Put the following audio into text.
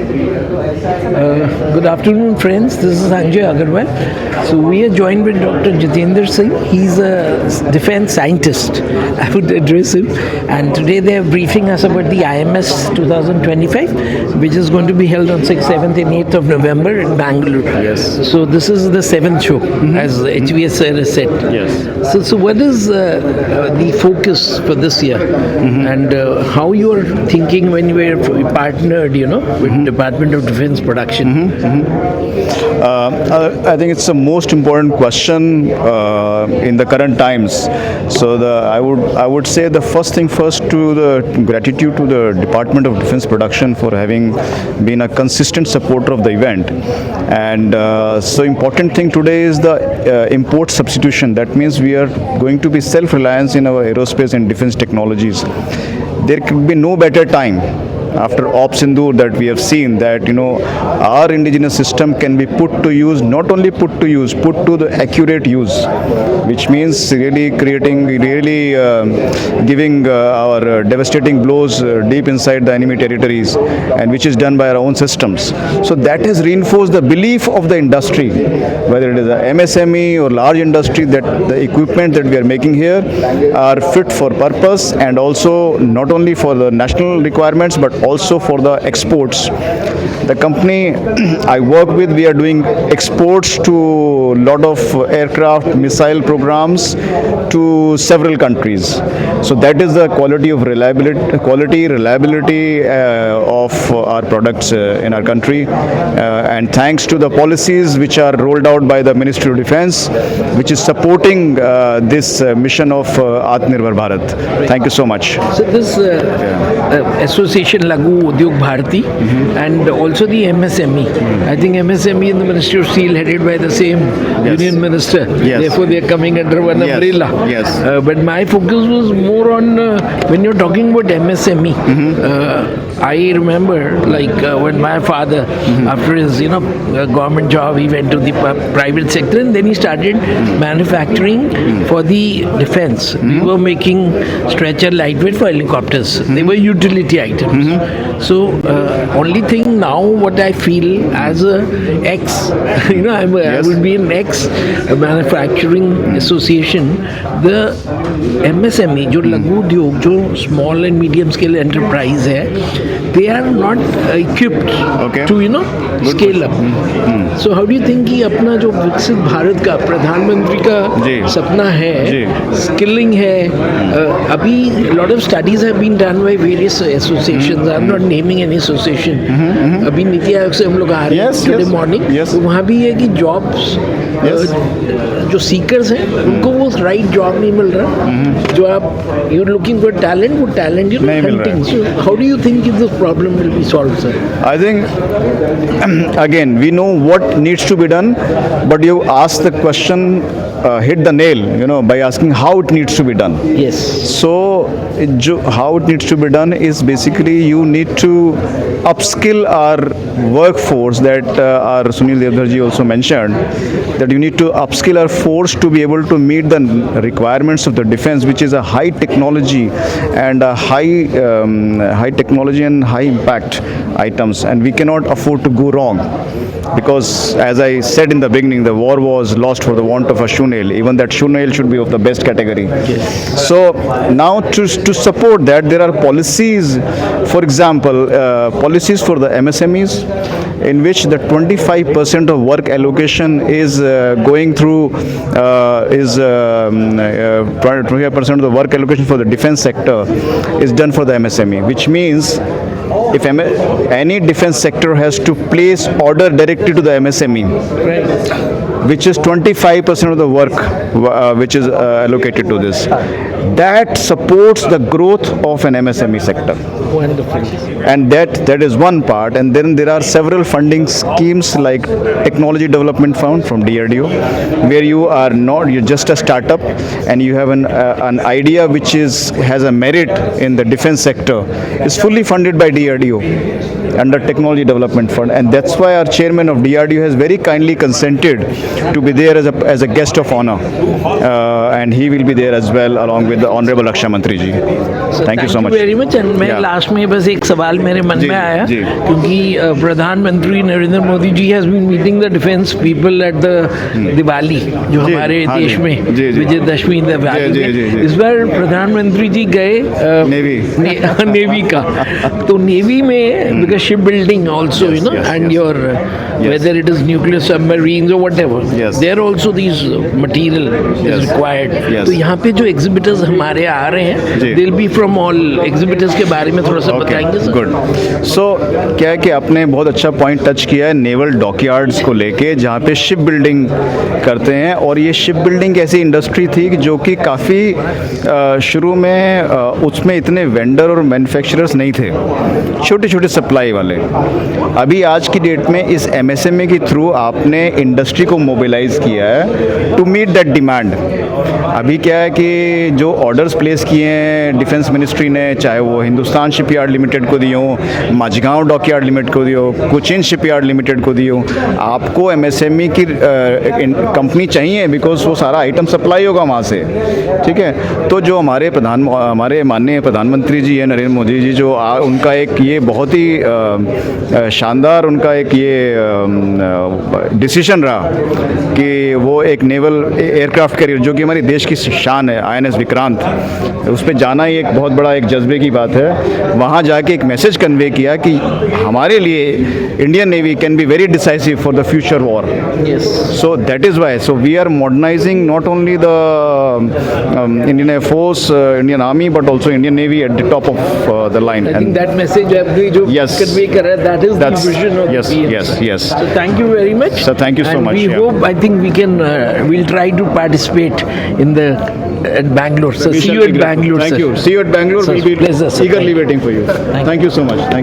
Good afternoon, friends. This is Sanjay Agarwal. So we are joined with Dr. Jitendra Singh. He's a defense scientist. I would address him. And today they are briefing us about the IMS 2025, which is going to be held on 6th, 7th, and 8th of November in Bangalore. Yes. So this is the 7th show, as HVS sir has said. Yes. So what is the focus for this year, and how you are thinking when you were partnered, with Department of Defense Production? I think it's the most important question in the current times. So I would say the first thing first, to the gratitude to the Department of Defense Production for having been a consistent supporter of the event. And so important thing today is the import substitution. That means we are going to be self-reliant in our aerospace and defense technologies. There could be no better time after Op Sindoor that we have seen that our indigenous system can be put to use, not only put to use, put to the accurate use, which means really giving our devastating blows deep inside the enemy territories, and which is done by our own systems. So that has reinforced the belief of the industry, whether it is a MSME or large industry, that the equipment that we are making here are fit for purpose, and also not only for the national requirements but also for the exports. The company I work with, we are doing exports to a lot of aircraft, missile programs to several countries. So that is the quality reliability of our products in our country. And thanks to the policies which are rolled out by the Ministry of Defense, which is supporting this mission of Atmanirbhar Bharat. Thank you so much. So this association Laghu Udyog Bharati and also the MSME. I think MSME in the Ministry of Steel headed by the same Union Minister. Yes. Therefore they are coming under one umbrella. Yes. But my focus was more on when you're talking about MSME. I remember when my father, after his government job, he went to the private sector, and then he started manufacturing for the defense. We were making stretcher lightweight for helicopters. They were utility items. So only thing now, what I feel as a ex, I would be an ex manufacturing association. The MSME, जो लघु उद्योग, जो small and medium scale enterprise है, they are not equipped to scale up. So how do you think कि अपना जो विकसित भारत का प्रधानमंत्री का सपना है, skilling है, अभी lot of studies have been done by various associations. I'm not naming any association. अभी नीति आयोग से हम लोग आ रहे हैं today morning. तो वहाँ भी है कि jobs जो seekers हैं उनको वो right job नहीं मिल रहा. जो आप you're looking for talent, वो talent hunting. So how do you think this problem will be solved, sir? I think again we know what needs to be done, but you ask the question, hit the nail, by asking how it needs to be done. Yes. So how it needs to be done is basically you need to upskill our workforce, that our Sunil Devdharji also mentioned, that you need to upskill our force to be able to meet the requirements of the defense, which is a high technology and a high technology and high impact items, and we cannot afford to go wrong. Because as I said in the beginning, the war was lost for the want of a shoe nail. Even that shoe nail should be of the best category. Yes. So now to support that, there are policies, for example, policies for the MSMEs, in which the 25% of work allocation is going through, 25% of the work allocation for the defense sector is done for the MSME, which means if any defense sector has to place order directly to the MSME, which is 25% of the work which is allocated to this, that supports the growth of an MSME sector. Wonderful. And that is one part. And then there are several funding schemes like Technology Development Fund from DRDO, where you're just a startup and you have an idea which has a merit in the defense sector. It's fully funded by DRDO under Technology Development Fund, and that's why our chairman of DRDO has very kindly consented to be there as a guest of honor, and he will be there as well along with the Honorable Raksha Mantri ji. Thank you so much. Very much. And मैं Yeah. Last में बस एक सवाल मेरे मन जी, में आया, जी. क्योंकि प्रधानमंत्री Narendra Modi ji has been meeting the defence people at the Diwali, जो जी, हमारे हाँ देश जी, में जी, जी. विजयदशमी दिवाली जी, जी, जी, में जी. इस बार प्रधानमंत्री जी गए नेवी. नेवी का, तो नेवी में because ship building also you know yes, and yes. Your whether it is nuclear submarines और whatever, Yes. There also these material is Yes. Required. Yes. तो यहाँ पे जो एग्जिबिटर्स हमारे आ रहे हैं, जी. दिल बी फ्रॉम ऑल एग्जिबिटर्स के बारे में थोड़ा सा बताएंगे सर? गुड. सो क्या है कि आपने बहुत अच्छा पॉइंट टच किया है नेवल डॉकयार्ड्स को लेके, जहाँ पे शिप बिल्डिंग करते हैं. और ये शिप बिल्डिंग ऐसी इंडस्ट्री थी कि जो कि काफ़ी शुरू में उसमें इतने वेंडर और मैन्युफैक्चरर्स नहीं थे, छोटे छोटे सप्लाई वाले. अभी आज की डेट में इस MSME के थ्रू आपने इंडस्ट्री को मोबिलाइज किया है टू मीट दैट डिमांड. अभी क्या है कि जो ऑर्डर्स प्लेस किए हैं डिफेंस मिनिस्ट्री ने, चाहे वो हिंदुस्तान शिपयार्ड लिमिटेड को दिए हो, माझगांव डॉकयार्ड लिमिटेड को दियो, कोचिन शिपयार्ड लिमिटेड को दियो, आपको MSME की कंपनी चाहिए बिकॉज वो सारा आइटम सप्लाई होगा वहाँ से. ठीक है. तो जो हमारे माननीय प्रधानमंत्री जी हैं नरेंद्र मोदी जी, जो उनका एक ये बहुत ही शानदार उनका एक ये डिसीजन रहा कि वो एक नेवल एयरक्राफ्ट कैरियर जो कि हमारी देश की शान है, INS विक्रांत, उस पर जाना ही एक बहुत बड़ा एक जज्बे की बात है. वहाँ जाके एक मैसेज कन्वे किया कि हमारे लिए Indian navy can be very decisive for the future war. Yes. So that is why. So we are modernizing not only the Indian Air Force, Indian Army, but also Indian Navy at the top of the line. I think that message आपने जो Yes. convey कर रहा है, that is That's- the vision of yes, the PM. yes, yes. So thank you very much. Sir, thank you so and much, we yeah. hope, I think we can, we'll try to participate in the at Bangalore. So We see shall you be at grateful. Bangalore, Thank sir. you. See you at Bangalore. Sir, We'll be pleasure, sir. eagerly Thank you. waiting for you. Thank you so much. Thank